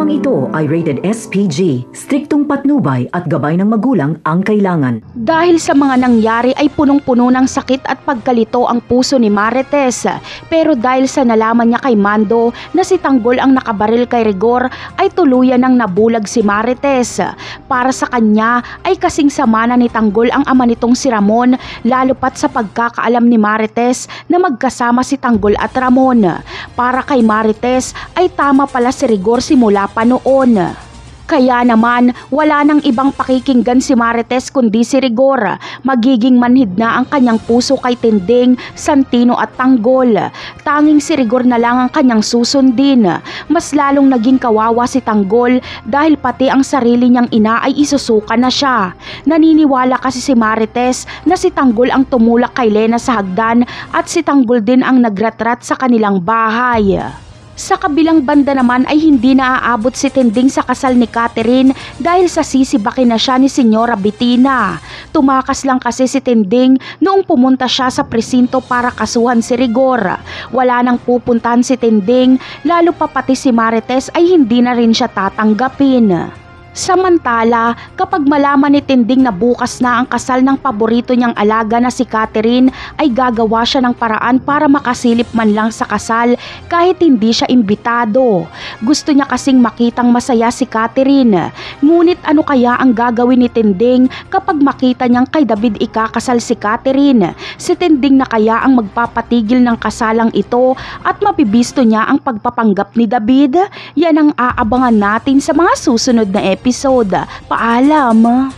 Programang ito ay rated SPG, striktong patnubay at gabay ng magulang ang kailangan. Dahil sa mga nangyari ay punong-puno ng sakit at pagkalito ang puso ni Marites. Pero dahil sa nalaman niya kay Mando na si Tanggol ang nakabaril kay Rigor ay tuluyan ng nabulag si Marites. Para sa kanya ay kasing sama na ni Tanggol ang ama nitong si Ramon, lalo pat sa pagkakaalam ni Marites na magkasama si Tanggol at Ramon. Para kay Marites ay tama pala si Rigor simula pa noon. Kaya naman, wala nang ibang pakikinggan si Marites kundi si Rigor. Magiging manhid na ang kanyang puso kay Tinding, Santino at Tanggol. Tanging si Rigor na lang ang kanyang susundin. Mas lalong naging kawawa si Tanggol dahil pati ang sarili niyang ina ay isusuka na siya. Naniniwala kasi si Marites na si Tanggol ang tumulak kay Lena sa hagdan at si Tanggol din ang nagratrat sa kanilang bahay. Sa kabilang banda naman ay hindi naaabot si Tinding sa kasal ni Catherine dahil sa sisibakin na siya ni Senyora Bettina. Tumakas lang kasi si Tinding noong pumunta siya sa presinto para kasuhan si Rigor. Wala nang pupuntahan si Tinding, lalo pa pati si Marites ay hindi na rin siya tatanggapin. Samantala, kapag malaman ni Tinding na bukas na ang kasal ng paborito niyang alaga na si Catherine, ay gagawa siya ng paraan para makasilip man lang sa kasal kahit hindi siya imbitado. Gusto niya kasing makitang masaya si Catherine. Ngunit ano kaya ang gagawin ni Tinding kapag makita niyang kay David ikakasal si Catherine? Si Tinding na kaya ang magpapatigil ng kasalang ito at mabibisto niya ang pagpapanggap ni David? Yan ang aabangan natin sa mga susunod na episode. Paalam!